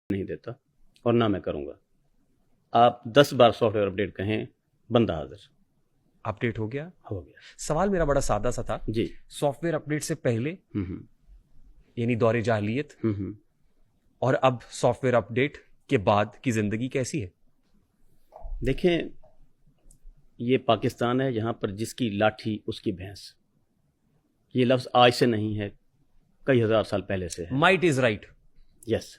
نہیں دیتا اور نہ میں کروں گا. آپ 10 بار سافٹ ویئر اپڈیٹ کہیں، بندہ حاضر. اپڈیٹ ہو گیا. ہو گیا سوال میرا بڑا سادہ سا تھا. جی. سافٹ ویئر اپڈیٹ سے پہلے ہوں یعنی دور جاہلیت ہوں اور اب سافٹ ویئر اپڈیٹ کے بعد کی زندگی کیسی ہے؟ دیکھیں، یہ پاکستان ہے جہاں پر جس کی لاٹھی اس کی بھینس. یہ لفظ آج سے نہیں ہے، کئی ہزار سال پہلے سے ہے. Might is right. یس.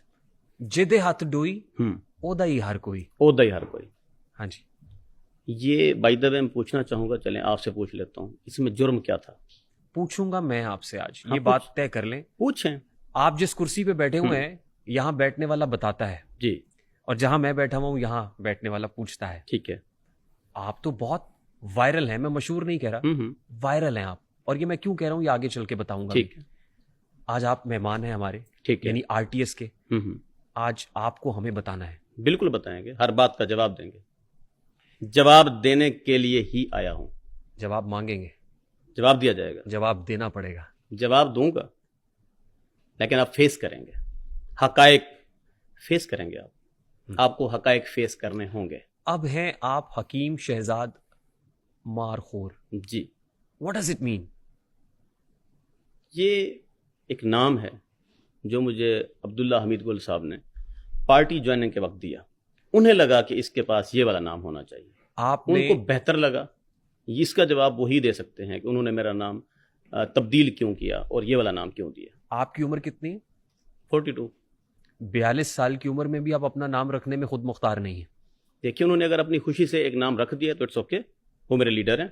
جدے ہاتھ ڈوئی اودا ہی ہر کوئی. عہدہ ہی ہر کوئی. ہاں جی. یہ بائی دا وے میں پوچھنا چاہوں گا، چلیں آپ سے پوچھ لیتا ہوں، اس میں جرم کیا تھا؟ پوچھوں گا میں آپ سے آج. ہاں، یہ بات طے کر لیں. پوچھیں. آپ جس کرسی پہ بیٹھے ہوئے ہیں یہاں بیٹھنے والا بتاتا ہے، جی. اور جہاں میں بیٹھا ہوا ہوں یہاں بیٹھنے والا پوچھتا ہے. ٹھیک ہے. آپ تو بہت وائرل ہیں، میں مشہور نہیں کہہ رہا، وائرل ہیں آپ. اور یہ میں کیوں کہہ رہا ہوں یہ آگے چل کے بتاؤں گا. ٹھیک ہے. آج آپ مہمان ہیں ہمارے، ٹھیک ہے. یعنی RTS کے. آج آپ کو ہمیں بتانا ہے. بالکل بتائیں گے، ہر بات کا جواب دیں گے. جواب دینے کے لیے ہی آیا ہوں. جواب مانگیں گے، جواب دیا جائے گا. جواب دینا پڑے گا. جواب دوں گا، لیکن آپ فیس کریں گے، حقائق فیس کریں گے. آپ کو حقائق فیس کرنے ہوں گے. اب ہیں آپ حکیم شہزاد مارخور. جی. What does it mean? یہ ایک نام ہے جو مجھے عبداللہ حمید گل صاحب نے پارٹی جوائننگ کے وقت دیا. انہیں لگا کہ اس کے پاس یہ والا نام ہونا چاہیے. آپ ان نے کو بہتر لگا. اس کا جواب وہی دے سکتے ہیں کہ انہوں نے میرا نام تبدیل کیوں کیا اور یہ والا نام کیوں دیا. آپ کی عمر کتنی ہے؟ 42. 42 سال کی عمر میں بھی آپ اپنا نام رکھنے میں خود مختار نہیں ہیں. دیکھیے، انہوں نے اگر اپنی خوشی سے ایک نام رکھ دیا تو اٹس اوکے. وہ میرے لیڈر ہیں.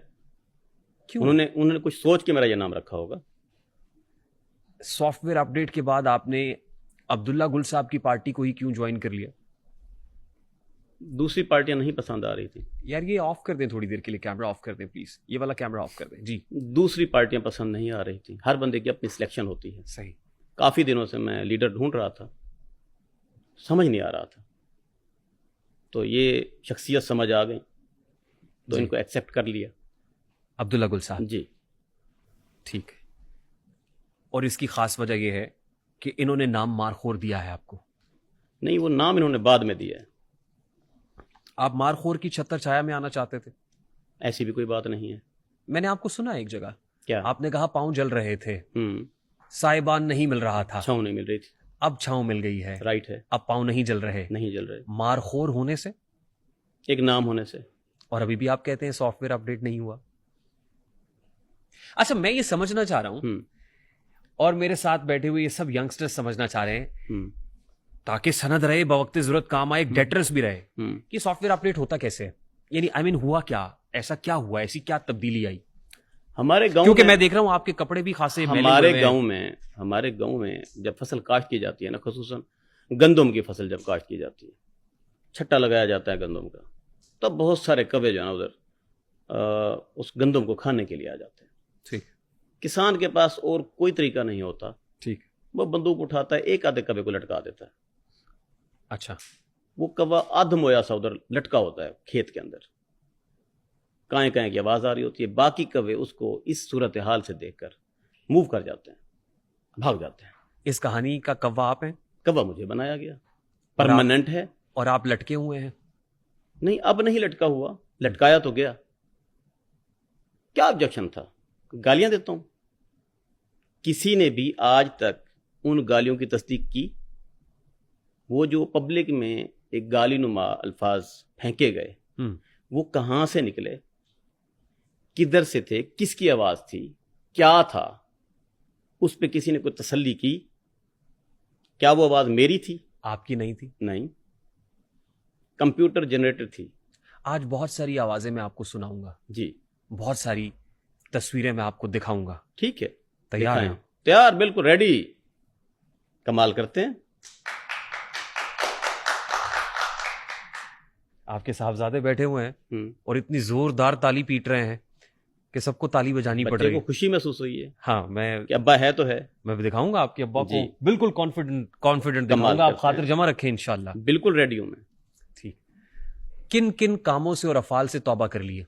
کیوں؟ انہوں نے کچھ سوچ کے میرا یہ نام رکھا ہوگا. سافٹ ویئر اپڈیٹ کے بعد آپ نے عبداللہ گل صاحب کی پارٹی کو ہی کیوں جوائن کر لیا؟ دوسری پارٹیاں نہیں پسند آ رہی تھیں. یار یہ آف کر دیں تھوڑی دیر کے لیے، کیمرہ آف کر دیں پلیز. یہ والا کیمرہ آف کر دیں. جی. دوسری پارٹیاں پسند نہیں آ رہی تھیں. ہر بندے کی اپنی سلیکشن ہوتی ہے. صحیح. کافی دنوں سے میں لیڈر ڈھونڈ رہا تھا، سمجھ نہیں آ رہا تھا. تو یہ شخصیت سمجھ آ گئی تو ان کو ایکسیپٹ کر لیا. عبداللہ گل صاحب. جی. ٹھیک ہے. اور اس کی خاص وجہ یہ ہے کہ انہوں نے نام مارخور دیا ہے آپ کو. نہیں، وہ نام انہوں نے بعد میں دیا ہے. آپ مارخور کی چھتر چھایا میں آنا چاہتے تھے؟ ایسی بھی کوئی بات نہیں ہے. میں نے آپ کو سنا ایک جگہ. کیا؟ آپ نے کہا پاؤں جل رہے تھے، سائبان نہیں مل رہا تھا. چھاؤں نہیں مل رہی تھی. اب چھاؤں مل گئی ہے. رائٹ ہے. اب پاؤں نہیں جل رہے. نہیں جل رہے. مارخور ہونے سے، ایک نام ہونے سے. اور ابھی بھی آپ کہتے ہیں سافٹ ویئر اپڈیٹ نہیں ہوا. اچھا، میں یہ سمجھنا چاہ رہا ہوں اور میرے ساتھ بیٹھے ہوئے یہ سب ینگسٹر سمجھنا چاہ رہے ہیں تاکہ سند رہے، بوقت ضرورت کام آئے، ڈیٹرس بھی رہے، کہ سافٹ ویئر اپڈیٹ ہوتا کیسے ہے. یعنی ہوا کیا، ایسا کیا ہوا، ایسی کیا تبدیلی آئی؟ ہمارے گاؤں، کیونکہ میں دیکھ رہا ہوں آپ کے کپڑے بھی خاصے میلے ہوئے ہیں. ہمارے گاؤں میں جب فصل کاشت کی جاتی ہے نا، خصوصاً گندم کی فصل جب کاشت کی جاتی ہے، چھٹا لگایا جاتا ہے گندم کا، تب بہت سارے کوے جو ہے نا ادھر اس گندم کو کھانے کے لیے آ جاتے ہیں. ٹھیک. کسان کے پاس اور کوئی طریقہ نہیں ہوتا. ٹھیک. وہ بندوق اٹھاتا ہے، ایک آدھے کوے کو لٹکا دیتا ہے. اچھا. وہ کوا آدھ مویا سا ادھر لٹکا ہوتا ہے کھیت کے اندر، کائیں کائیں کی آواز آ رہی ہوتی ہے. باقی کوے اس کو اس صورتحال سے دیکھ کر موو کر جاتے ہیں، بھاگ جاتے ہیں. اس کہانی کا کوا آپ ہیں؟ کوا مجھے بنایا گیا، پرماننٹ ہے. اور آپ لٹکے ہوئے ہیں؟ نہیں، اب نہیں لٹکا ہوا، لٹکایا تو گیا. کیا آبجیکشن تھا؟ گالیاں دیتا ہوں. کسی نے بھی آج تک ان گالیوں کی تصدیق کی؟ وہ جو پبلک میں ایک گالی نما الفاظ پھینکے گئے، وہ کہاں سے نکلے، کدھر سے تھے، کس کی آواز تھی، کیا تھا، اس پہ کسی نے کوئی تسلی کی؟ کیا وہ آواز میری تھی؟ آپ کی نہیں تھی؟ نہیں، کمپیوٹر جنریٹر تھی. آج بہت ساری آوازیں میں آپ کو سناؤں گا. جی. بہت ساری تصویریں میں آپ کو دکھاؤں گا. ٹھیک ہے. تیار ہیں؟ تیار، بالکل ریڈی. کمال کرتے ہیں. آپ کے صاحبزادے بیٹھے ہوئے ہیں اور اتنی زوردار تالی پیٹ رہے ہیں کہ سب کو تالی بجانی پڑ رہی ہے. بچے کو خوشی محسوس ہوئی ہے. ہاں، میں کہ ابا ہے تو ہے. میں دکھاؤں گا آپ کے ابا کو، بالکل کانفیڈنٹ دکھاؤں گا. آپ خاطر جمع رکھیں انشاءاللہ. بالکل ریڈی ہوں میں. ٹھیک. کن کن کاموں سے اور افعال سے توبہ کر لیے؟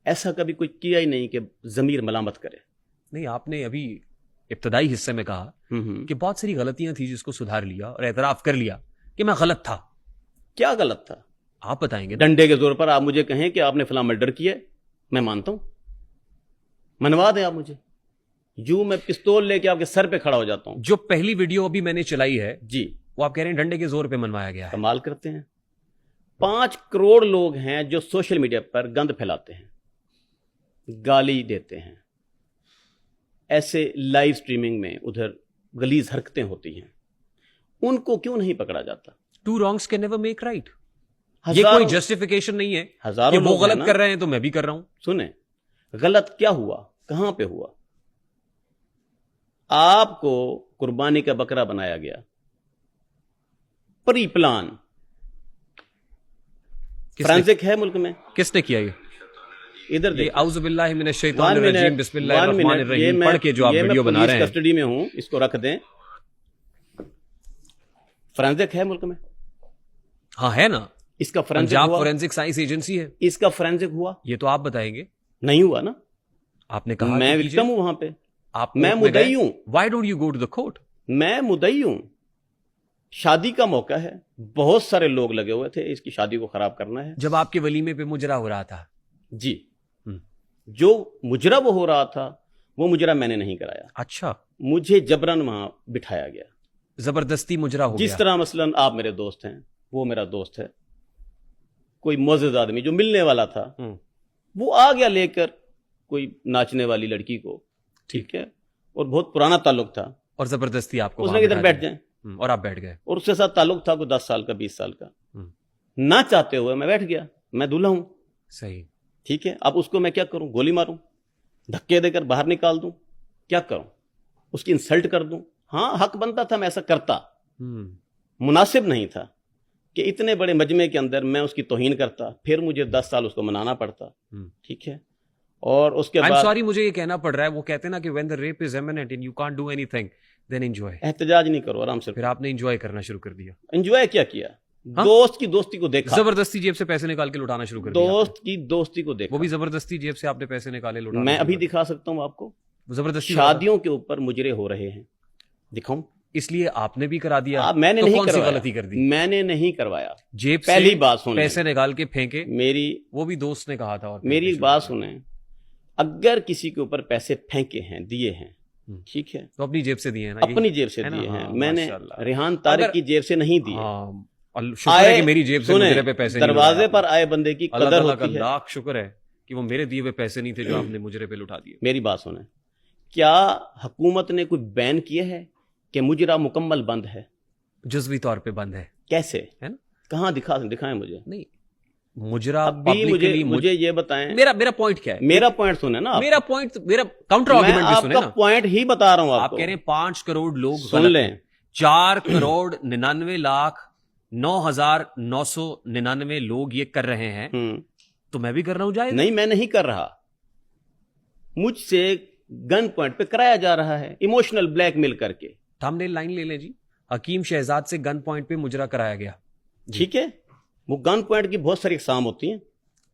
ایسا کبھی کوئی کیا ہی نہیں کہ ضمیر ملامت کرے. نہیں، آپ نے ابھی ابتدائی حصے میں کہا کہ بہت ساری غلطیاں تھی جس کو سدھار لیا اور اعتراف کر لیا کہ میں غلط تھا. کیا غلط تھا؟ آپ بتائیں گے. ڈنڈے کے زور پر آپ مجھے کہیں کہ آپ نے فلاں مرڈر کیا ہے، میں مانتا ہوں، منوا دیں آپ مجھے، یوں میں پستول لے کے آپ کے سر پہ کھڑا ہو جاتا ہوں. جو پہلی ویڈیو ابھی میں نے چلائی ہے جی، وہ آپ کہہ رہے ہیں ڈنڈے کے زور پہ منوایا گیا ہے. کمال کرتے ہیں. 5 کروڑ لوگ ہیں جو سوشل میڈیا پر گند پھیلاتے ہیں، گالی دیتے ہیں، ایسے لائیو سٹریمنگ میں ادھر غلیظ حرکتیں ہوتی ہیں، ان کو کیوں نہیں پکڑا جاتا؟ Two wrongs can never make right. یہ کوئی جسٹیفیکیشن نہیں ہے کہ وہ غلط کر رہے ہیں تو میں بھی کر رہا ہوں. سنیں، غلط کیا ہوا، کہاں پہ ہوا؟ آپ کو قربانی کا بکرا بنایا گیا، پری پلان. فرانسک ہے ملک میں. کس نے کیا یہ؟ ادھر دیکھیں، اعوذ باللہ من الشیطان الرجیم بسم اللہ الرحمن الرحیم پڑھ کے جو آپ ویڈیو بنا رہے ہیں. کسٹڈی میں ہوں، اس کو رکھ دیں. فرانسک ہے ملک میں. ہاں ہے نا، اس کا فرانسک پنجاب ہوا، فورینسک سائنس ایجنسی ہے. اس کا فرانسک ہوا؟ یہ تو آپ بتائیں گے. نہیں ہوا نا. آپ نے کہا میں وکٹم ہوں وہاں پہ، آپ میں مدعی ہوں. Why don't you go to the court? میں مدعی ہوں. شادی کا موقع ہے، بہت سارے لوگ لگے ہوئے تھے، اس کی شادی کو خراب کرنا ہے. جب آپ کے ولیمے پہ مجرا ہو رہا تھا. جی، جو مجرا وہ ہو رہا تھا وہ مجرا میں نے نہیں کرایا. اچھا، مجھے جبرن وہاں بٹھایا گیا، زبردستی مجرا ہو گیا. جس طرح مثلا آپ میرے دوست ہیں، وہ میرا دوست ہے، کوئی معزز آدمی جو ملنے والا تھا وہ آ گیا لے کر کوئی ناچنے والی لڑکی کو، ٹھیک ہے، اور بہت پرانا تعلق تھا، اور زبردستی آپ کو اس نے ادھر بیٹھ جائیں، اور آپ بیٹھ گئے، اور اس کے ساتھ تعلق تھا کوئی 10 سال کا 20 سال کا. نہ چاہتے ہوئے میں بیٹھ گیا. میں دلہا ہوں، صحیح، ٹھیک ہے. اب اس کو میں کیا کروں؟ گولی ماروں، دھکے دے کر باہر نکال دوں؟ کیا کروں؟ اس کی انسلٹ کر دوں؟ ہاں، حق بنتا تھا میں ایسا کرتا، مناسب نہیں تھا کہ اتنے بڑے مجمع کے اندر میں اس کی توہین کرتا، پھر مجھے 10 سال اس کو منانا پڑتا. ٹھیک ہے. اور اس کے بعد سوری مجھے یہ کہنا پڑ رہا ہے، وہ کہتے ہیں نا کہ when the rape is imminent and you can't do anything then enjoy. احتجاج نہیں کرو، آرام سے. پھر آپ نے انجوائے کرنا شروع کر دیا. انجوائے کیا کیا؟ دوست کی دوستی کو دیکھا، زبردستی جیب سے پیسے نکال کے لٹانا شروع کر دیا. دوست کی دوستی کو دیکھا، وہ بھی زبردستی جیب سے آپ نے پیسے نکالے لٹانا. میں ابھی دکھا سکتا ہوں آپ کو، زبردستی شادیوں کے اوپر مجرے ہو رہے ہیں، دکھاؤں؟ اس لیے آپ نے بھی کرا دیا. میں نے تو نہیں کون سی کروایا، غلطی کر دی؟ میں نے نہیں کروایا. جیب سے پہلی بات سن پیسے نکال کے پھینکے، میری، وہ بھی دوست نے کہا تھا. اور میری ایک بات سنیں، اگر کسی کے اوپر پیسے پھینکے ہیں، دیے ہیں، ٹھیک ہے، تو اپنی جیب سے دیے ہیں نا. اپنی جیب سے دیے ہیں. میں نے ماشاءاللہ. ریحان طارق کی جیب سے نہیں دیے. شکر ہے کہ میری جیب سے مجرے پہ پیسے نہیں دروازے پر آئے بندے کی قدر ہوتی ہے. لاکھ شکر ہے کہ وہ میرے دیے ہوئے پیسے نہیں تھے جو آپ نے مجرے پہ لٹا دیے. میری بات سنیں، کیا حکومت نے کوئی بین کیا ہے کہ مجرا مکمل بند ہے؟ جزوی طور پہ بند ہے. کیسے ہے نا؟ کہاں دکھائیں مجھے. نہیں، مجرا ابھی مجھے یہ بتائیں، میرا پوائنٹ کیا ہے؟ میرا پوائنٹ سنیں نا. میرا پوائنٹ، میرا کاؤنٹر آرگومنٹ بھی سنیں نا. آپ کا پوائنٹ ہی بتا رہا ہوں آپ کہہ رہے ہیں 5 کروڑ لوگ سن لیں. 4 کروڑ 99,09,999 لوگ یہ کر رہے ہیں، تو میں بھی کر رہا ہوں. جائے نہیں، میں نہیں کر رہا. مجھ سے گن پوائنٹ پہ کرایا جا رہا ہے، ایموشنل بلیک میل کر کے. تھم نیل لائن لے لیں جی. حکیم شہزاد سے گن پوائنٹ پہ مجرا کرایا گیا. ٹھیک ہے. وہ گن پوائنٹ کی بہت ساری اقسام ہوتی ہیں.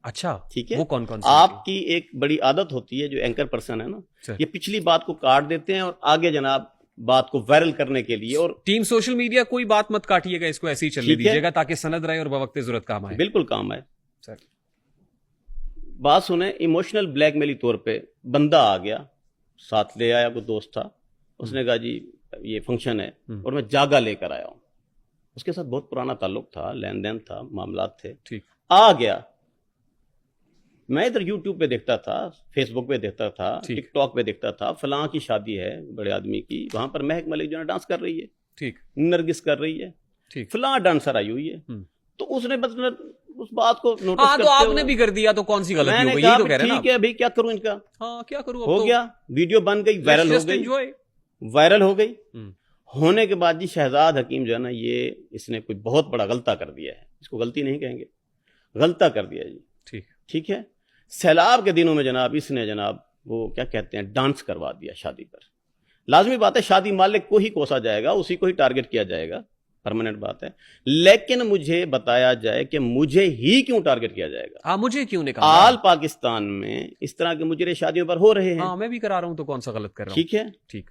اچھا، ٹھیک ہے. وہ کون کون سی؟ آپ کی ایک بڑی عادت ہوتی ہے جو اینکر پرسن ہے نا، یہ پچھلی بات کو کاٹ دیتے ہیں اور آگے جناب بات کو وائرل کرنے کے لیے. اور ٹیم سوشل میڈیا کوئی بات مت کاٹیے گا، اس کو ایسے ہی چلنے دیجیے گا تاکہ سند رہے اور بوقت ضرورت کام آئے. بالکل کام آئے. سر بات سنیں، ایموشنل بلیک میلی طور پہ بندہ آ گیا، ساتھ لے آیا، کوئی دوست تھا، اس نے کہا جی یہ فنکشن ہے اور میں جاگا لے کر آیا ہوں. اس کے ساتھ بہت پرانا تعلق تھا، لین دین تھا، معاملات تھے. ٹھیک. آ گیا. میں ادھر یوٹیوب پہ دیکھتا تھا، فیس بک پہ دیکھتا تھا، ٹک ٹاک پہ دیکھتا تھا، فلاں کی شادی ہے بڑے آدمی کی، وہاں پر مہک ملک جو ہے ڈانس کر رہی ہے، ٹھیک، نرگس کر رہی ہے، ٹھیک، فلاں ڈانسر آئی ہوئی ہے. تو اس نے مطلب اس بات کو نوٹس کرتے تو آپ نے بھی کر دیا، تو کون سی غلطی ہو گئی؟ یہ تو کہہ رہے ہیں نا. ٹھیک ہے ابھی کیا کروں ان کا. ہاں کیا کروں. ہو گیا، ویڈیو بن گئی، وائرل ہو گئی. ہونے کے بعد جی شہزاد حکیم جو ہے نا، یہ اس نے کوئی بہت بڑا غلطہ کر دیا ہے. اس کو غلطی نہیں کہیں گے، غلطہ کر دیا جی. ٹھیک، ٹھیک ہے. سیلاب کے دنوں میں جناب اس نے جناب وہ کیا کہتے ہیں ڈانس کروا دیا شادی پر. لازمی بات ہے شادی مالک کو ہی کوسا جائے گا، اسی کو ہی ٹارگٹ کیا جائے گا، پرماننٹ بات ہے. لیکن مجھے بتایا جائے کہ مجھے ہی کیوں ٹارگٹ کیا جائے گا. ہاں مجھے کیوں نہیں کہا. آل پاکستان میں اس طرح کے مجرے شادیوں پر ہو رہے ہیں. ہاں میں بھی کرا رہا ہوں، تو کون سا غلط کر رہا ہوں. ٹھیک ہے. ٹھیک.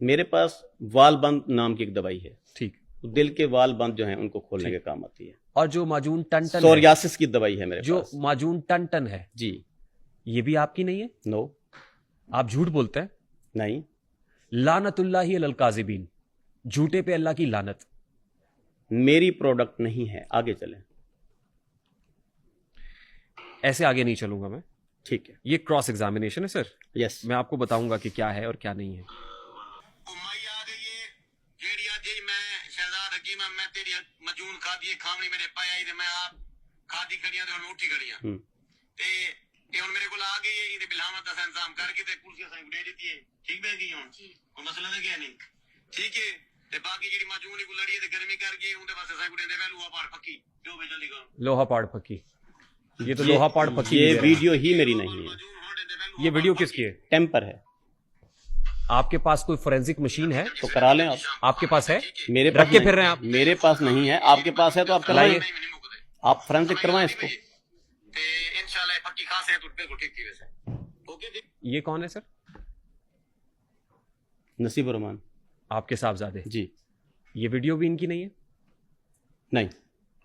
میرے پاس وال بند نام کی ایک دوائی ہے, ٹھیک, دل کے وال بند جو ہیں ان کو کھولنے کے کام آتی ہے. اور جو معجون ٹن ٹن سوریاسس کی دوائی ہے میرے جو پاس, معجون ٹن ٹن ہے, جی. یہ بھی آپ کی نہیں ہے؟ نو, آپ جھوٹ بولتے ہیں. نہیں. لعنت اللہ علی الکاذبین, جھوٹے پہ اللہ کی لعنت. میری پروڈکٹ نہیں ہے. آگے چلیں. ایسے آگے نہیں چلوں گا میں. ٹھیک ہے, یہ کراس ایگزامینیشن ہے سر. یس. میں آپ کو بتاؤں گا کہ کیا ہے اور کیا نہیں ہے. لوہا پاڑ پکی, یہ تو لوہا پاڑ پکی. یہ ویڈیو ہی میری نہیں ہے. یہ ویڈیو کس کی ہے؟ ٹیمپر ہے. آپ کے پاس کوئی فورینسک مشین ہے تو کرا لیں آپ. آپ کے پاس ہے؟ میرے رکھ کے پھر رہے ہیں آپ. میرے پاس نہیں ہے. آپ کے پاس ہے تو آپ کروائیں. آپ فرینسک کروائیں اس کو. یہ کون ہے سر؟ نصیب الرحمان, آپ کے صاحبزادے. جی. یہ ویڈیو بھی ان کی نہیں ہے؟ نہیں.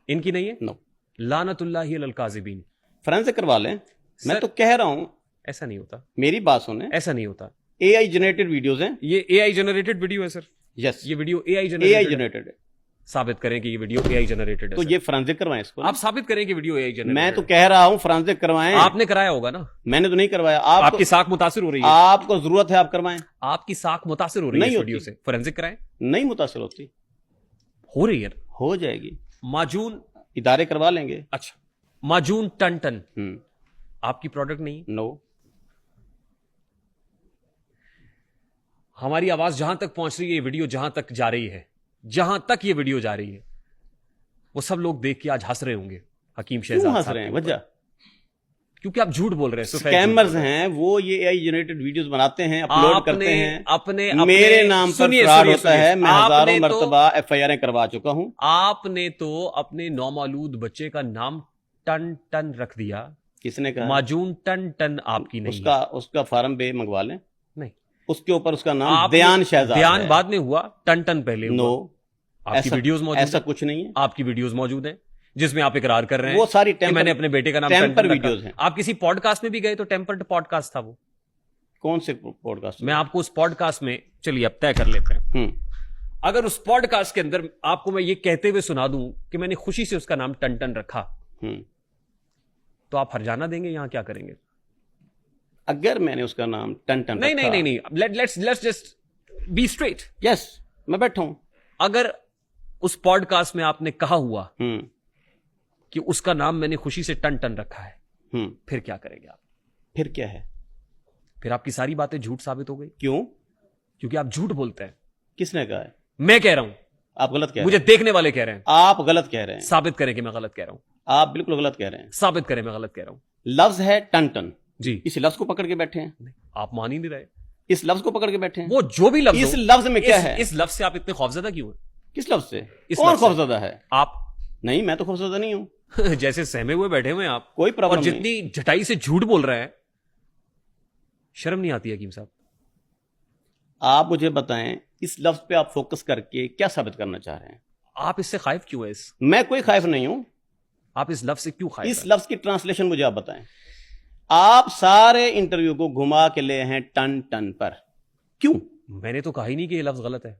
ان کی نہیں ہے. نو. لعنت اللہ علی الکاذبین. فرینسک کروا لیں. میں تو کہہ رہا ہوں, ایسا نہیں ہوتا. میری بات سنیں. ایسا نہیں ہوتا. اے آئی جنریٹڈ ویڈیوز ہیں. یہ اے آئی جنریٹڈ ویڈیو ہے سر. یس. یہ ویڈیو اے آئی اے آئی جنریٹڈ. جنریٹڈ ہے. ثابت کریں کہ یہ ویڈیو اے آئی جنریٹڈ ہے. تو یہ فرینسک کروائیں اس کو. آپ ثابت کریں کہ ویڈیو اے آئی جنریٹڈ. میں تو کہہ رہا ہوں فرینسک کروائیں. آپ نے کرایا ہوگا نا. میں نے تو نہیں کروایا. آپ کی ساکھ متاثر ہو رہی ہے. آپ کو ضرورت ہے آپ کروائیں. آپ کی ساکھ متاثر ہو رہی ہے اس ویڈیو سے. فورینسک کرائیں. نہیں متاثر ہوتی. ہو رہی ہے. ہو جائے گی. معجون ادارے کروا لیں گے. اچھا, معجون ٹن ٹن آپ کی پروڈکٹ نہیں؟ نو. ہماری آواز جہاں تک پہنچ رہی ہے, یہ ویڈیو جہاں تک جا رہی ہے, جہاں تک یہ ویڈیو جا رہی ہے, وہ سب لوگ دیکھ کے آج ہنس رہے ہوں گے. حکیم شہزاد کیوں ہنس رہے ہیں؟ وجہ کیونکہ آپ جھوٹ بول رہے ہیں. سکیمرز ہیں وہ, یہ اے آئی جنریٹڈ ویڈیوز بناتے ہیں, اپلوڈ کرتے ہیں. اپنے میرے نام پر فراڈ ہوتا ہے. میں ہزاروں مرتبہ ایف آئی آریں کروا چکا ہوں. آپ نے تو اپنے نومولود بچے کا نام ٹن ٹن رکھ دیا. کس نے کہا؟ معجون ٹن ٹن آپ کی نہیں. اس کا فارم بے منگوا لیں. نہیں, اس کے اوپر اس کا نام دیان شہزاد. دیان بعد میں ہوا, ٹن ٹن پہلے. نو, آپ کی ویڈیوز موجود, ایسا کچھ نہیں ہے. آپ کی ویڈیوز موجود ہیں جس میں آپ اقرار کر رہے ہیں وہ ساری کہ میں نے اپنے بیٹے کا نام ٹیمپر ویڈیوز ہیں. آپ کسی پوڈ کاسٹ میں بھی گئے تو ٹیمپرڈ پوڈ کاسٹ تھا وہ. کون سے پوڈ کاسٹ؟ میں آپ کو اس پوڈ کاسٹ میں, چلیے اب طے کر لیتے ہیں. اگر اس پوڈ کاسٹ کے اندر آپ کو میں یہ کہتے ہوئے سنا دوں کہ میں نے خوشی سے اس کا نام ٹن ٹن رکھا, تو آپ ہرجانہ دیں گے, یہاں کیا کریں گے؟ اگر میں نے اس کا نام ٹن ٹن نہیں نہیں نہیں, لیٹس جسٹ بی اسٹریٹ. یس, میں بیٹھا ہوں. اگر اس پوڈ کاسٹ میں آپ نے کہا ہوا کہ اس کا نام میں نے خوشی سے ٹن ٹن رکھا ہے, پھر کیا کریں گے آپ؟ پھر کیا ہے؟ پھر آپ کی ساری باتیں جھوٹ ثابت ہو گئی. کیوں؟ کیونکہ آپ جھوٹ بولتے ہیں. کس نے کہا ہے؟ میں کہہ رہا ہوں. آپ غلط کہہ رہے ہیں. مجھے دیکھنے والے کہہ رہے ہیں. آپ غلط کہہ رہے ہیں. ثابت کریں کہ میں غلط کہہ رہا ہوں. آپ بالکل غلط کہہ رہے ہیں. ثابت کریں میں غلط کہہ رہا ہوں. لفظ ہے ٹن ٹن. جی. اس لفظ کو پکڑ کے بیٹھے ہیں. آپ مان ہی نہیں رہے. اس لفظ کو پکڑ کے بیٹھے ہیں. وہ جو بھی لفظ, اس لفظ میں کیا ہے؟ اس لفظ سے آپ اتنے خوفزدہ کیوں ہیں؟ کس لفظ سے؟ کون خوفزدہ ہے؟ آپ. نہیں, میں تو خوفزدہ نہیں ہوں. جیسے سہمے ہوئے بیٹھے ہوئے آپ. کوئی پرابلم نہیں. اور جتنی جھٹائی سے جھوٹ بول رہے ہیں, شرم نہیں آتی حکیم صاحب؟ آپ مجھے بتائیں, اس لفظ پہ آپ فوکس کر کے کیا ثابت کرنا چاہ رہے ہیں؟ آپ اس سے خائف کیوں ہیں؟ میں کوئی خائف نہیں ہوں. آپ اس لفظ سے کیوں خائف ہیں؟ اس لفظ کی ٹرانسلیشن مجھے آپ بتائیں. آپ سارے انٹرویو کو گھما کے لے ہیں ٹن ٹن پر. کیوں؟ میں نے تو کہا ہی نہیں کہ یہ لفظ غلط ہے.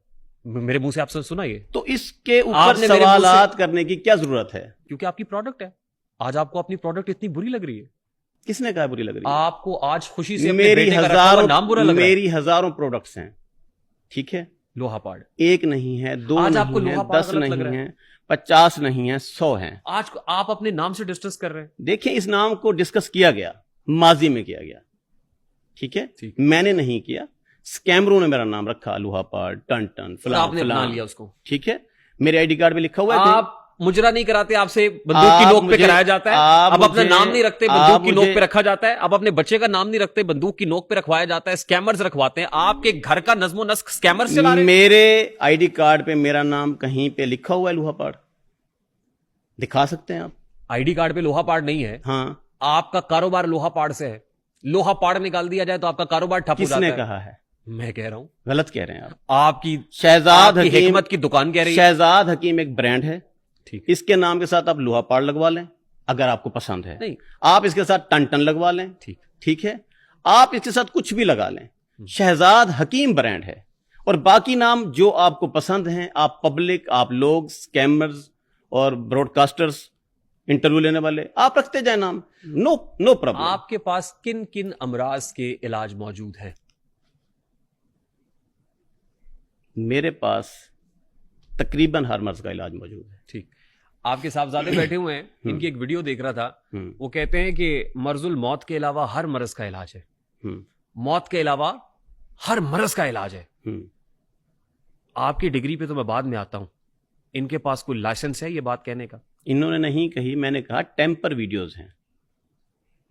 میرے منہ سے آپ سے سنا یہ. تو اس کے اوپر سوالات کرنے کی کیا ضرورت ہے؟ کیونکہ آپ کی پروڈکٹ ہے. آج آپ کو اپنی پروڈکٹ اتنی بری لگ رہی ہے. کس نے کہا بری لگ رہی ہے؟ آپ کو آج خوشی سے اپنے بیٹے کا رکھا ہوا نام برا لگ رہا ہے. میری ہزاروں پروڈکٹس ہیں, ٹھیک ہے؟ لوہا پاڑ ایک نہیں ہے, دو نہیں ہے, 10 نہیں ہے, 50 نہیں ہے, 100 ہیں. آج آپ اپنے نام سے ڈسکس کر رہے ہیں. دیکھیں, اس نام کو ڈسکس کیا گیا, ماضی میں کیا گیا, ٹھیک ہے؟ میں نے نہیں کیا. اسکیمروں نے میرا نام رکھا, لوہا پاڑ, ٹن ٹن, فلان فلان لیا اس کو, ٹھیک ہے؟ میرے آئی ڈی کارڈ میں لکھا ہوا ہے. آپ مجرا نہیں کراتے, آپ سے بندوق کی نوک پہ کرایا جاتا ہے. اب اپنا نام نہیں رکھتے, بندوق کی نوک پہ رکھا جاتا ہے. اب اپنے بچے کا نام نہیں رکھتے, بندوق کی نوک پہ رکھوایا جاتا ہے. اسکیمرز رکھواتے ہیں. آپ کے گھر کا نظم و نسق اسکیمرز چلا رہے ہیں. میرے آئی ڈی کارڈ پہ میرا نام کہیں پہ لکھا ہوا ہے لوہا پاڑ؟ دکھا سکتے ہیں آپ؟ آئی ڈی کارڈ پہ لوہا پاڑ نہیں ہے. ہاں, آپ کا کاروبار لوہا پاڑ سے ہے. لوہا پاڑ نکال دیا جائے تو آپ کا کاروبار ٹھپ ہو جاتا ہے. کس نے کہا ہے؟ میں کہہ رہا ہوں غلط کہہ رہے ہیں آپ. آپ کی شہزاد آپ کی حکیم حکمت کی دکان کہہ رہی ہے. شہزاد حکیم ایک برانڈ ہے, ٹھیک اس کے نام کے ساتھ آپ لوہا پاڑ لگوا لیں اگر آپ کو پسند ہے. نہیں آپ اس کے ساتھ ٹن ٹن لگوا لیں, ٹھیک ٹھیک ہے. آپ اس کے ساتھ کچھ بھی لگا لیں, شہزاد حکیم برانڈ ہے. اور باقی نام جو آپ کو پسند ہیں, آپ پبلک, آپ لوگ, اسکیمرز اور براڈ کاسٹرز, انٹرویو لینے والے, آپ رکھتے جائیں نام, نو پرابلم. آپ کے پاس کن کن امراض کے علاج موجود ہیں؟ میرے پاس تقریباً ہر مرض کا علاج موجود ہے. ٹھیک. آپ کے صاحبزادے بیٹھے ہوئے ہیں, ان کی ایک ویڈیو دیکھ رہا تھا, وہ کہتے ہیں کہ مرض الموت کے علاوہ ہر مرض کا علاج ہے, موت کے علاوہ ہر مرض کا علاج ہے. آپ کی ڈگری پہ تو میں بعد میں آتا ہوں, ان کے پاس کوئی لائسنس ہے یہ بات کہنے کا؟ انہوں نے نہیں کہی, میں نے کہا ٹیمپر ویڈیوز ہیں.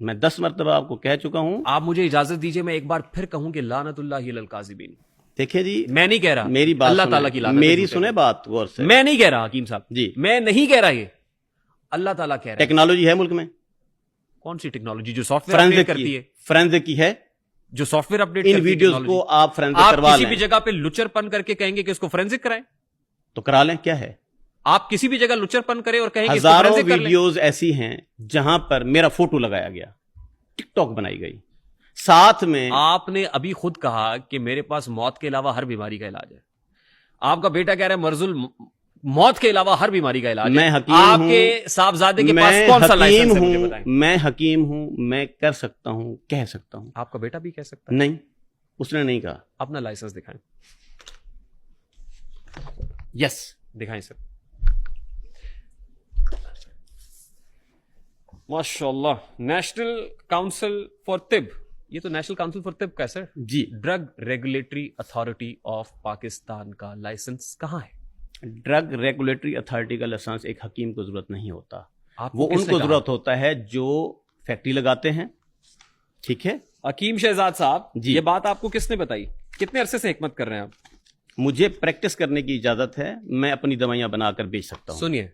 میں 10 مرتبہ آپ کو کہہ چکا ہوں. آپ مجھے اجازت دیجئے میں ایک بار پھر کہوں کہ لعنت اللہ علی الکاذبین. دیکھیں جی, میں نہیں کہہ رہا, میری بات اللہ تعالیٰ کی لعنت, میری سنیں بات غور سے. میں نہیں کہہ رہا حکیم صاحب جی, میں نہیں کہہ رہا, یہ اللہ تعالیٰ کہہ رہا ہے. ٹیکنالوجی ہے ملک میں. کون سی ٹیکنالوجی؟ جو سافٹ ویئر اپڈیٹ کرتی ہے. فرینزک کی ہے, جو سافٹ ویئر اپڈیٹ ان کرتی ہے ویڈیوز ٹیکنالوجی. کو آپ فرینزک آپ کروا کسی لیں بھی جگہ پہ لچر پن کر کے کہیں گے کہ اس کو فرینزک کرائیں, تو کرا لیں. کیا ہے, آپ کسی بھی جگہ لچر پن کریں اور کہیں کہ اس کو ہزاروں فرینزک کر لیں. ویڈیوز ایسی ہیں جہاں پر میرا فوٹو لگایا گیا, ٹک ٹاک بنائی گئی, ساتھ میں آپ نے ابھی خود کہا کہ میرے پاس موت کے علاوہ ہر بیماری کا علاج ہے. آپ کا بیٹا کہہ رہا ہے مرض موت کے علاوہ ہر بیماری کا علاج ہے. میں حکیم آپ ہوں, کے صاحبزادے کے پاس میں کون سا حکیم لائسنس ہے مجھے ہوں, بتائیں. میں حکیم ہوں, میں کر سکتا ہوں, کہہ سکتا ہوں. آپ کا بیٹا بھی کہہ سکتا ہے. نہیں, اس نے نہیں کہا. اپنا لائسنس دکھائیں. یس, دکھائیں سر. ماشاء اللہ. نیشنل کاؤنسل فار طب, یہ تو نیشنل کاؤنسل فار طب کا ہے سر. جی. Drug regulatory authority of Pakistan کا لائسنس کہاں ہے؟ ڈرگ ریگولیٹری اتھارٹی کا لائسنس ایک حکیم کو ضرورت نہیں ہوتا, آپ وہ ان کو ضرورت ہوتا ہے جو فیکٹری لگاتے ہیں. ٹھیک ہے حکیم شہزاد صاحب, جی. یہ بات آپ کو کس نے بتائی؟ کتنے عرصے سے حکمت کر رہے ہیں آپ؟ مجھے پریکٹس کرنے کی اجازت ہے, میں اپنی دوائیاں بنا کر بیچ سکتا ہوں. سنیے,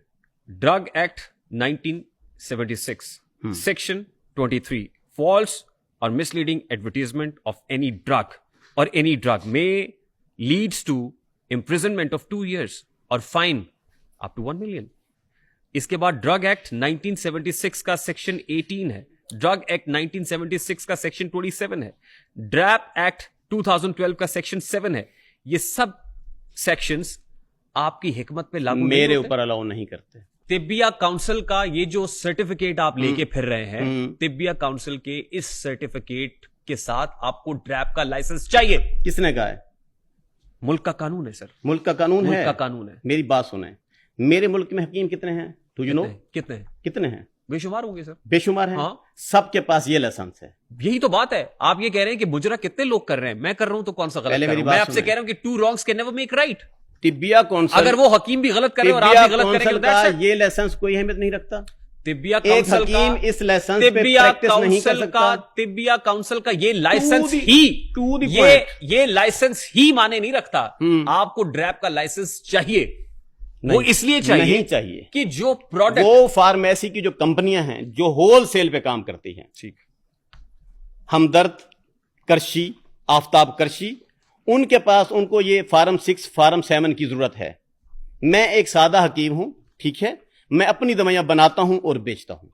ڈرگ ایکٹ 1976 سیکشن 23 فالس اور misleading advertisement of any drug اور اینی ڈرگ میں leads to imprisonment of 2 years اور فائن اپ ٹو 1 million. اس کے بعد ڈرگ ایکٹ 1976 کا سیکشن 18 ہے, ڈرگ ایکٹ 1976 کا سیکشن 27 ہے, ڈریپ ایکٹ 2012 کا سیکشن 7 ہے. یہ سب سیکشنز آپ کی حکمت پہ لاگو میرے اوپر الاؤ نہیں کرتے. طبیہ کاؤنسل کا یہ جو سرٹیفکیٹ آپ لے کے پھر رہے ہیں, طبیہ کاؤنسل کے اس سرٹیفکیٹ کے ساتھ آپ کو ڈریپ کا لائسنس چاہیے. کس نے کہا ہے؟ ملک کا قانون ہے سر, ملک کا قانون ہے, ملک کا قانون ہے. میری بات سنیں, میرے ملک میں حکیم کتنے ہیں؟ Do you know? کتنے ہیں؟ بے شمار ہوں گے سر. بے شمار ہیں. ہاں, سب کے پاس یہ لائسنس ہے. یہی تو بات ہے. آپ یہ کہہ رہے ہیں کہ مجرا کتنے لوگ کر رہے ہیں, میں کر رہا ہوں تو کون سا غلط کر رہا ہوں؟ میں آپ سے کہہ رہا ہوں کہ 2 wrongs can never make right. Tibbia council, اگر وہ حکیم بھی غلط کرے اور آپ بھی غلط کریں گے, یہ لائسنس کوئی اہمیت نہیں رکھتا. طبیہ ایک کاؤنسل حکیم کا, اس لائسنس پہ طبیہ پریکٹس نہیں کر کاؤنسل سکتا. کا, طبیہ کاؤنسل کا یہ لائسنس to the ہی, یہ لائسنس ہی مانے نہیں رکھتا. آپ کو ڈریپ کا لائسنس چاہیے, وہ اس لیے چاہیے کہ جو پروڈکٹ, وہ فارمیسی کی جو کمپنیاں ہیں جو ہول سیل پہ کام کرتی ہیں, ٹھیک, ہمدرد, کرشی, آفتاب کرشی, ان کے پاس ان کو یہ فارم 6 فارم 7 کی ضرورت ہے. میں ایک سادہ حکیم ہوں, ٹھیک ہے, میں اپنی دوائیاں بناتا ہوں اور بیچتا ہوں.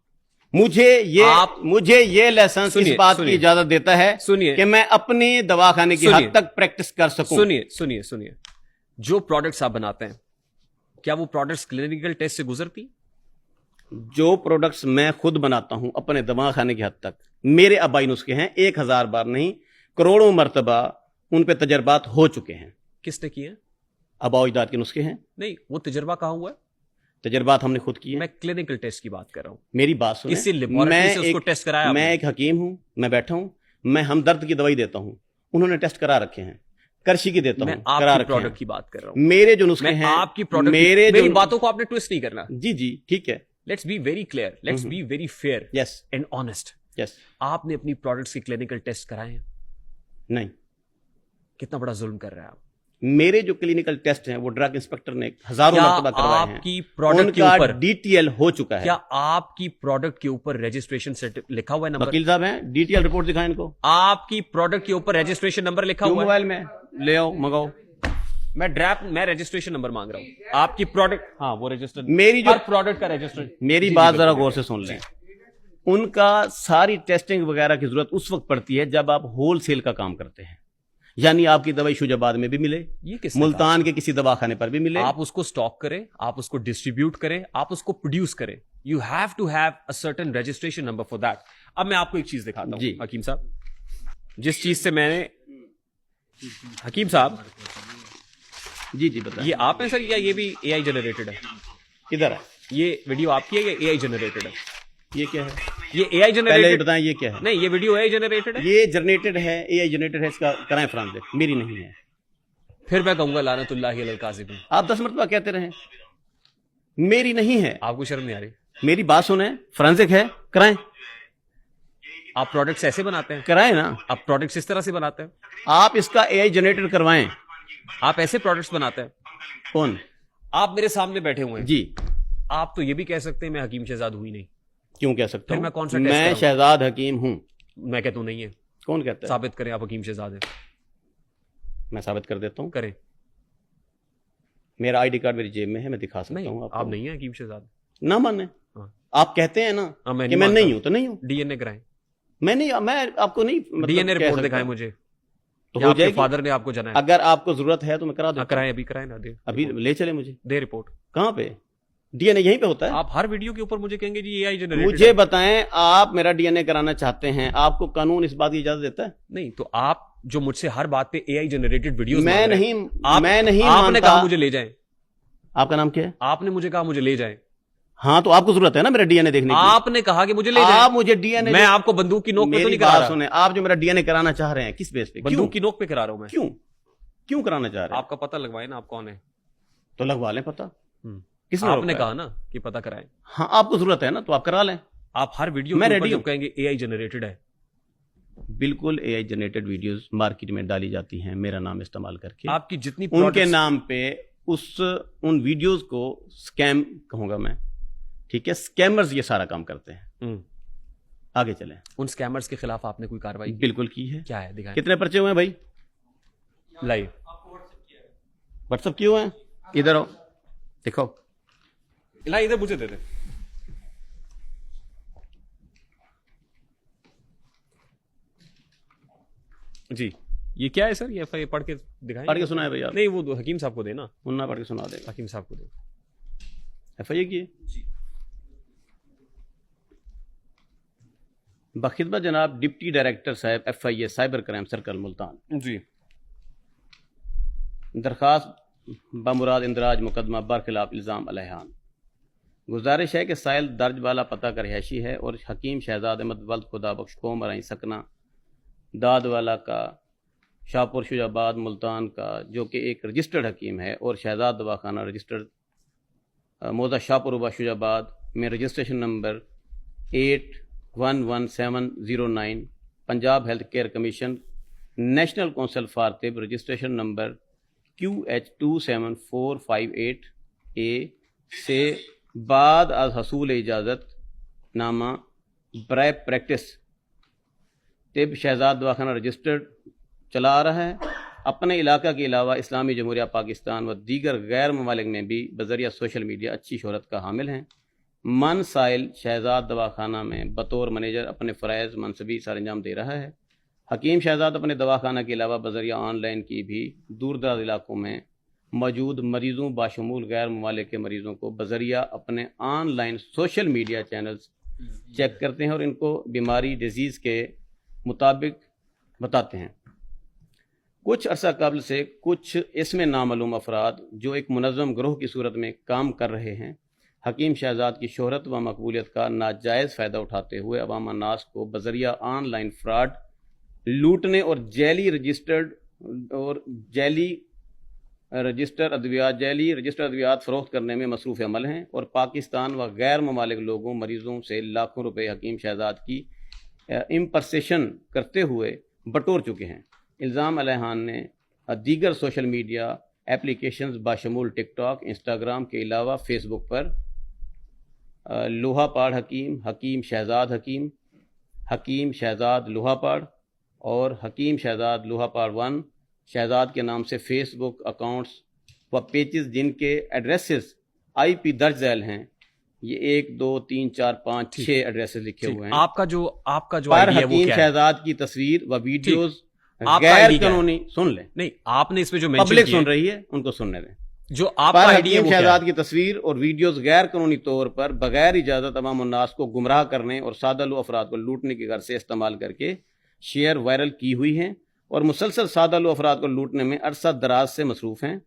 مجھے یہ لائسنس اس بات کی اجازت دیتا ہے کہ میں اپنی دواخانے کی حد تک پریکٹس کر سکوں. سنیے, جو پروڈکٹس آپ بناتے ہیں کیا وہ پروڈکٹس کلینکل ٹیسٹ سے گزرتی؟ جو پروڈکٹس میں خود بناتا ہوں اپنے دواخانے کی حد تک, میرے آبائی نسخے ہیں, 1000 بار نہیں کروڑوں مرتبہ ان پہ تجربات ہو چکے ہیں. کس نے کیے ہیں؟ آباء و اجداد کے نسخے ہیں. نہیں, وہ تجربہ کہاں ہوا ہے؟ تجربات ہم نے خود کیے. میں کلینکل ٹیسٹ کی بات کر رہا ہوں. میری بات سنیں, اسی لیبارٹری سے اس کو ٹیسٹ کرایا. میں ایک حکیم ہوں, میں بیٹھا ہوں, میں ہمدرد کی دوائی دیتا ہوں, انہوں نے ٹیسٹ کرا رکھے ہیں. کرشی کی دیتا ہوں, کرا رکھے ہیں. پروڈکٹ کی بات کر رہا ہوں. میرے جو نسخے ہیں, آپ کی پروڈکٹ, میری باتوں کو آپ نے ٹویسٹ نہیں کرنا. جی ٹھیک ہے. Let's be very clear, let's be very fair and honest. آپ نے اپنی پروڈکٹس کے کلینکل ٹیسٹ کرائے ہیں؟ نہیں. کتنا بڑا ظلم کر رہے ہیں آپ. میرے جو کلینکل ٹیسٹ ہیں وہ ڈرگ انسپیکٹر نے ہزاروں مرتبہ کروائے ہیں, آپ کی پروڈکٹ کے ان اوپر کا ڈیٹیل ہو چکا ہے. کیا آپ کی پروڈکٹ کے اوپر رجسٹریشن لکھا ہوا ہے نمبر؟ وکیل صاحب ہیں, ڈیٹیل رپورٹ دکھائیں ان کو. آپ کی پروڈکٹ کے اوپر رجسٹریشن نمبر لکھا ہوا ہے؟ موبائل میں لے آؤ, منگاؤ. میں رجسٹریشن نمبر مانگ رہا ہوں. آپ کی پروڈکٹ, ہاں وہ رجسٹر, میری جو پروڈکٹ کا رجسٹر. میری بات ذرا غور سے سن لیں. ان کا ساری ٹیسٹنگ وغیرہ کی ضرورت اس وقت پڑتی ہے جب آپ ہول سیل کا کام کرتے ہیں, یعنی آپ کی دوائی شوج آباد میں بھی ملے, یہ کس ملتان کے کسی دواخانے پر بھی ملے. آپ اس کو سٹاک کریں, آپ اس کو ڈسٹریبیوٹ کریں, آپ اس کو پروڈیوس کریں. You have to have a certain registration number for that. اب میں آپ کو ایک چیز دکھاتا ہوں جی حکیم صاحب, جس چیز سے میں نے, حکیم صاحب جی جی بتائیں. یہ آپ ہیں سر یا یہ بھی اے آئی جنریٹڈ ہے؟ کدھر ہے یہ ویڈیو آپ کی ہے یا اے آئی جنریٹڈ ہے؟ یہ کیا ہے یہ اے آئی پہلے جنریٹڈ بتائیں, یہ کیا ہے؟ نہیں, یہ ویڈیو اے آئی جنریٹڈ ہے. یہ جنریٹڈ ہے, اے آئی جنریٹڈ ہے, اس کا کرائیں فرانزک, میری نہیں ہے. پھر میں کہوں گا لعنت اللہ علی الکاذبین. آپ 10 مرتبہ کہتے رہیں, میری نہیں ہے. آپ کو شرم نہیں آ رہی؟ میری بات سنیں, فرانزک ہے, کرائیں. آپ پروڈکٹس ایسے بناتے ہیں؟ کرائیں نا. آپ پروڈکٹس اس طرح سے بناتے ہیں؟ آپ اس کا اے آئی جنریٹر کروائیں. آپ ایسے پروڈکٹس بناتے ہیں؟ کون؟ آپ میرے سامنے بیٹھے ہوئے ہیں جی. آپ تو یہ بھی کہہ سکتے ہیں میں حکیم شہزاد ہوئی نہیں. کیوں کہہ سکتا پھر ہوں؟ میں کون سا ٹیسٹ میں کراؤں؟ شہزاد حکیم ہوں. میں کہتا ہوں نہیں ہے. کون کہتا ہے؟ ثابت کریں آپ حکیم شہزاد ہیں. میں ثابت کر دیتا ہوں. کریں. میرا آئی ڈی کارڈ میری جیب میں ہے, میں دکھا سکتا نہیں, ہوں. آپ نہیں ہیں حکیم شہزاد. نہ مانے. ہاں. آپ کہتے ہیں نا ہاں, میں کہ میں نہیں ہوں تو نہیں ہوں. ڈی این اے کرائیں. میں نہیں, میں آپ کو نہیں ڈی این اے کہہ رپورٹ سکتا. دکھائیں مجھے. تو یا ہو آپ کے جائے گی. فادر نے آپ کو جانا ہے؟ اگر آپ کو ضرورت ہے تو میں کرا دوں. کرائیں, ابھی کرائیں نا. دے ابھی لے چلے مجھے. They report. کہاں پہ؟ ڈی این اے یہیں پہ ہوتا ہے. آپ ہر ویڈیو کے اوپر مجھے کہیں گے جی اے آئی جنریٹڈ. مجھے بتائیں, آپ میرا ڈی این اے کرانا چاہتے ہیں, آپ کو قانون اس بات کی اجازت دیتا ہے؟ نہیں, تو آپ جو مجھ سے ہر بات پہ اے آئی جنریٹڈ ویڈیوز میں نہیں آپ نے مانتا. کہا مجھے لے جائیں. آپ کا نام کیا ہے؟ آپ نے مجھے کہا مجھے لے جائیں. ہاں تو آپ کو ضرورت ہے نا میرا ڈی این اے دیکھنے کی. آپ نے کہا کہ مجھے لے جائیں. آپ مجھے ڈی این اے, میں آپ کو بندوق کی نوک پہ تو نہیں کرا رہا. سنیں, آپ جو میرا ڈی این اے کرانا چاہ رہے ہیں کس بیس پہ؟ بندوق کی نوک پہ کرا رہا ہوں میں. کیوں کرانا چاہ رہے ہیں؟ آپ کا پتہ لگوائیں نا آپ کون ہیں. تو لگوا لیں پتہ. کس آپ نے کہا نا کہ پتہ کرائیں. ہاں, آپ کو ضرورت ہے نا تو آپ کرا لیں. آپ ہر ویڈیو میں کے ریڈی اوپر ہوں. جب کہیں گے اے آئی جنریٹڈ ہے, بالکل اے آئی جنریٹڈ ویڈیوز مارکیٹ میں ڈالی جاتی ہیں میرا نام استعمال کر کے. آپ کی جتنی ان کے نام پہ ان ویڈیوز کو سکیم کہوں گا میں, ٹھیک ہے, سکیمرز یہ سارا کام کرتے ہیں. آگے چلیں. ان سکیمرز کے خلاف آپ نے کوئی کاروائی بالکل کی ہے. کیا ہے دکھائیں. کتنے پرچے ہوئے ہیں بھائی؟ لائیو واٹس ایپ کیے ہوئے ہیں؟ ادھر آؤ دکھاؤ. ادھر مجھے دے دیں. جی یہ کیا ہے سر؟ یہ ایف آئی پڑھ کے دکھائیں. پڑھ کے سنا ہے بھائی آپ؟ نہیں, وہ حکیم صاحب کو دینا. منا پڑھ کے سنا دے گا. حکیم صاحب کو دے. ایف آئی اے کی بخدمت جناب ڈپٹی ڈائریکٹر صاحب F I A cyber crime circle Multan. جی. درخواست بمراد اندراج مقدمہ برخلاف الزام علیحان. گزارش ہے کہ سائل درج والا پتہ کا رہائشی ہے اور حکیم شہزاد احمد ولد خدا بخش قوم رائیں سکنہ داد والا کا شاہپور شوج آباد ملتان کا, جو کہ ایک رجسٹرڈ حکیم ہے, اور شہزاد دواخانہ رجسٹرڈ موضع شاہپور وبا شوج آباد میں registration number 811709 Punjab health care commission national council for طب رجسٹریشن نمبر QH27458A سے بعد از حصول اجازت نامہ برائے پریکٹس طب شہزاد دواخانہ رجسٹرڈ چلا آ رہا ہے. اپنے علاقہ کے علاوہ اسلامی جمہوریہ پاکستان و دیگر غیر ممالک میں بھی بذریعہ سوشل میڈیا اچھی شہرت کا حامل ہیں. من سائل شہزاد دواخانہ میں بطور مینیجر اپنے فرائض منصبی سر انجام دے رہا ہے. حکیم شہزاد اپنے دواخانہ کے علاوہ بذریعہ آن لائن کی بھی دور دراز علاقوں میں موجود مریضوں باشمول غیر ممالک کے مریضوں کو بذریعہ اپنے on line social media channels check کرتے ہیں اور ان کو بیماری ڈیزیز کے مطابق بتاتے ہیں. کچھ عرصہ قبل سے کچھ اسم نامعلوم افراد جو ایک منظم گروہ کی صورت میں کام کر رہے ہیں, حکیم شہزاد کی شہرت و مقبولیت کا ناجائز فائدہ اٹھاتے ہوئے عوام الناس کو بذریعہ آن لائن فراڈ لوٹنے اور جعلی رجسٹر ادویات فروخت کرنے میں مصروف عمل ہیں, اور پاکستان و غیر ممالک لوگوں مریضوں سے لاکھوں روپے حکیم شہزاد کی امپرسیشن کرتے ہوئے بٹور چکے ہیں. الزام علیحان نے دیگر سوشل میڈیا اپلیکیشنز باشمول ٹک ٹاک، انسٹاگرام کے علاوہ فیس بک پر لوہا پاڑ حکیم، حکیم شہزاد حکیم، حکیم شہزاد لوہا پاڑ اور حکیم شہزاد لوہا پاڑ 1 شہزاد کے نام سے فیس بک اکاؤنٹس و پیجز جن کے ایڈریسز IP درج ذیل ہیں. یہ 1 2 3 4 5 6 ایڈریسز لکھے ہوئے ہیں. آپ کا جو پر ID ہے وہ حکیم کیا ہے؟ شہزاد کی تصویر و ویڈیوز آپ کا غیر ID کیا ہے؟ قانونی، سن لیں، نہیں آپ نے اس میں جو mention پبلک کیا سن رہی ہے ان کو سننے دیں. جو آپ پر کا ID ہے حکیم وہ کیا شہزاد ہے؟ کی تصویر اور ویڈیوز غیر قانونی طور پر بغیر اجازت عوام الناس کو گمراہ کرنے اور سادہ لو افراد کو لوٹنے کی غرض سے استعمال کر کے شیئر وائرل کی ہوئی ہیں اور مسلسل سادہ لو افراد کو لوٹنے میں عرصہ دراز سے مصروف ہیں.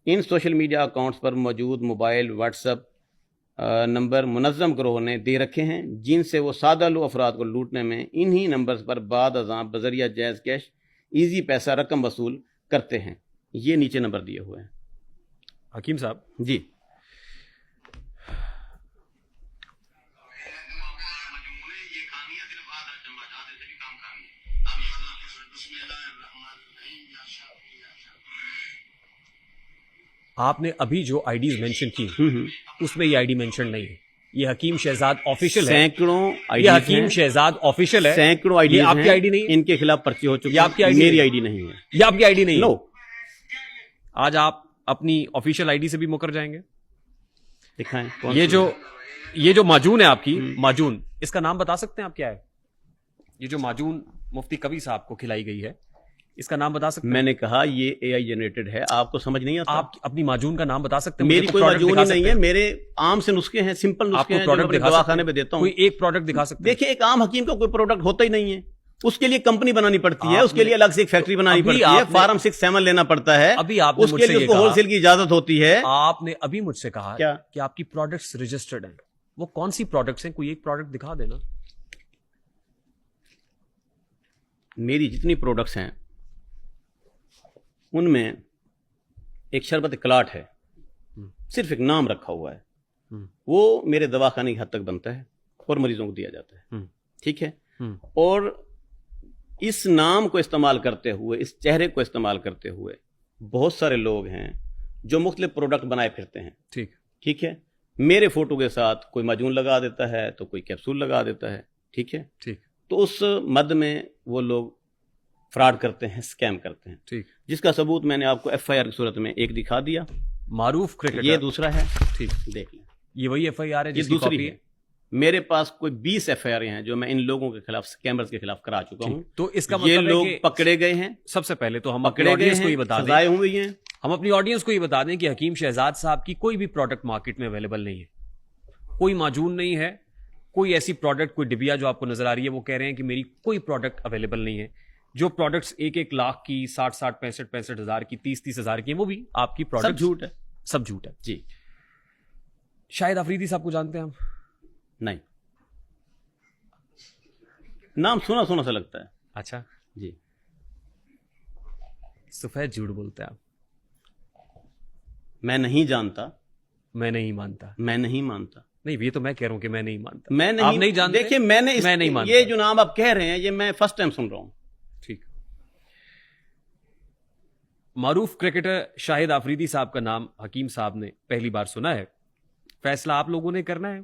ان سوشل میڈیا اکاؤنٹس پر موجود موبائل واٹس ایپ نمبر منظم گروہ نے دے رکھے ہیں جن سے وہ سادہ لو افراد کو لوٹنے میں انہی نمبرز پر بعد ازاں بذریعہ جائز کیش ایزی پیسہ رقم وصول کرتے ہیں. یہ نیچے نمبر دیے ہوئے ہیں. حکیم صاحب جی آپ نے ابھی جو آئیڈیز مینشن کی اس میں یہ آئی ڈی مینشن نہیں ہے. یہ حکیم شہزاد آفیشیل ہے. سینکڑوں یہ حکیم شہزاد آفیشیل ہے. سینکڑوں آئی یہ آپ کی آئی ڈی ڈی نہیں ہے. ان کے خلاف پرچے ہو چکے یہ آپ کی ہیں. ID میری نہیں ہے. آئی ڈی نہیں ہے. یہ آپ کی آئی ڈی نہیں نو ہے. آج آپ اپنی آفیشیل آئی ڈی سے بھی مکر جائیں گے. دکھائیں یہ جو معجون ہے آپ کی معجون، اس کا نام بتا سکتے ہیں آپ کیا ہے؟ یہ جو معجون مفتی کبھی صاحب کو کھلائی گئی ہے اس کا نام بتا سکتے ہیں؟ میں نے کہا یہ AI جنریٹڈ ہے. آپ کو سمجھ نہیں آتا؟ آپ اپنی معجون کا نام بتا سکتے ہیں؟ میری کوئی معجون ہی نہیں ہے. میرے عام سے نسخے ہیں، سمپل آپ نسخے کو ہیں جو میں پروڈکٹ اپنے دکھا دواخانے سکتے پہ ہیں؟ دیتا ہوں. کوئی ایک پروڈکٹ دکھا سکتے ہیں؟ دیکھیں ایک عام حکیم کا کوئی پروڈکٹ ہوتا ہی نہیں ہے. اس کے لیے کمپنی بنانی پڑتی ہے، اس کے لیے الگ سے ایک فیکٹری بنانی پڑتی ہے، فارم 6-7 لینا پڑتا ہے. ابھی آپ نے اس کے لیے اس کو ہول سیل کی اجازت ہوتی ہے. آپ نے ابھی مجھ سے کہا کیا؟ کہ آپ کی پروڈکٹس رجسٹرڈ ہیں. وہ کون سی پروڈکٹس ہیں؟ کوئی ایک پروڈکٹ دکھا دینا. میری جتنی پروڈکٹس ہیں ان میں ایک شربت کلاٹ ہے، صرف ایک نام رکھا ہوا ہے، وہ میرے دواخانے کی حد تک بنتا ہے اور مریضوں کو دیا جاتا ہے. ٹھیک ہے. اور اس نام کو استعمال کرتے ہوئے، اس چہرے کو استعمال کرتے ہوئے بہت سارے لوگ ہیں جو مختلف پروڈکٹ بنائے پھرتے ہیں. ٹھیک ہے. میرے فوٹو کے ساتھ کوئی معجون لگا دیتا ہے تو کوئی کیپسول لگا دیتا ہے. ٹھیک ہے. تو اس مد میں وہ لوگ فراڈ کرتے ہیں، اسکیم کرتے ہیں. جس کا ثبوت میں نے آپ کو FIR کی صورت میں ایک دکھا دیا. معروف کرکٹر. یہ دوسرا ہے. ٹھیک، دیکھ لیں. یہ وہی FIR ہے یہ جس کی دوسری کاپی ہے. میرے پاس کوئی 20 FIR ہیں جو میں ان لوگوں کے خلاف، اسکیمرز کے خلاف کرا چکا ہوں. تو اس کا یہ مطلب لوگ ہے کہ پکڑے گئے ہیں. سب سے پہلے تو ہم اپنی پکڑے گئے آڈینس کو ہیں، یہ بتا دیں، سزائیں ہوئی ہیں. ہم اپنی آڈینس کو یہ بتا دیں کہ حکیم شہزاد صاحب کی کوئی بھی پروڈکٹ مارکیٹ میں اویلیبل نہیں ہے. کوئی معجون نہیں ہے، کوئی ایسی پروڈکٹ، کوئی ڈبیا جو آپ کو نظر آ رہی ہے وہ کہہ رہے ہیں کہ میری کوئی پروڈکٹ اویلیبل نہیں ہے. جو پروڈکٹس 1-1 لاکھ کی، 60-60 65 ہزار کی، 30 ہزار کی، وہ بھی آپ کی پروڈکٹ جھوٹ ہے. سب جھوٹ ہے. جی. شاہد آفریدی صاحب کو جانتے ہیں ہم؟ نہیں، نام سنا سنا سا لگتا ہے. اچھا جی. سفید جھوٹ بولتے ہیں آپ. میں نہیں جانتا. میں نہیں مانتا. میں نہیں مانتا. نہیں، یہ تو میں کہہ رہا ہوں کہ میں نہیں مانتا. میں آپ نہیں جانتے. دیکھیں میں نے نہیں مانتا. یہ جو نام آپ کہہ رہے ہیں یہ میں فرسٹ ٹائم سن رہا ہوں. ٹھیک. معروف کرکٹر شاہد آفریدی صاحب کا نام حکیم صاحب نے پہلی بار سنا ہے. فیصلہ آپ لوگوں نے کرنا ہے.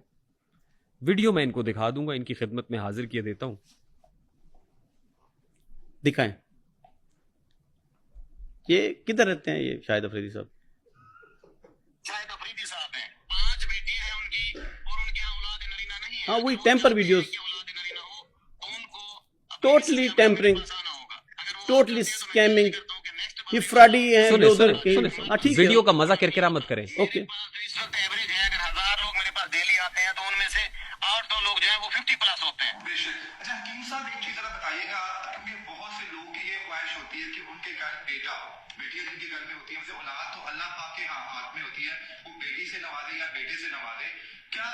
ویڈیو میں ان کو دکھا دوں گا، ان کی خدمت میں حاضر کیے دیتا ہوں. دکھائیں. یہ کدھر رہتے ہیں یہ شاہد آفریدی صاحب؟ شاہد آفریدی صاحب ہیں، 5 بیٹی ہیں ان کی اور ان کے اولاد نرینہ نہیں ہے. ہاں وہی ٹیمپر ویڈیوز، اولاد نرینہ ہو تو ان کو ٹوٹلی ٹیمپرنگ، بچانا ہوگا. اگر وہ ٹوٹلی اسکیمنگ. یہ فراڈی ہیں جو ادھر ٹھیک ہے. ویڈیو کا مزہ کرکرا مت کریں. اوکے. اس وقت ایوریج ہے، اگر 1000 لوگ میرے پاس ڈیلی آتے ہیں تو ان میں سے 8-9 لوگ جو ہیں وہ 50 پلس ہوتے ہیں. اچھا حکیم صاحب ایک چیز ذرا بتائیے گا، کیونکہ بہت سے لوگوں کی یہ خواہش ہوتی ہے کہ ان کے گھر بیٹا ہو، بیٹیاں جن کے گھر میں ہوتی ہیں ویسے اولاد تو اللہ پاک کے ہاتھ میں ہوتی ہے، وہ بیٹی سے نوازے یا بیٹے سے نوازے. کیا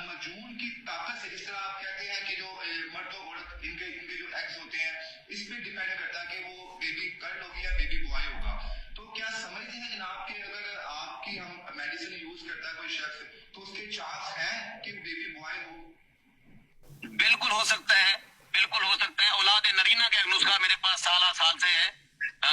مجون کی طاقت سے، جس طرح آپ کہتے ہیں کہ جو مرد و عورت ان کے جو ایکس ہوتے ہیں اس پہ ڈیپینڈ کرتا ہے کہ وہ بیبی گرل ہوگی یا بیبی بوائے ہوگا، تو کیا سمجھتے ہیں جناب کہ اگر آپ کی ہم میڈیسن یوز کرتا ہے کوئی شخص تو اس کے چانس ہیں کہ بیبی بوائے ہو؟ بالکل ہو سکتا ہے، بالکل ہو سکتا ہے. اولاد نرینہ کا ایک نسخہ میرے پاس سال سے ہے.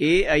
AI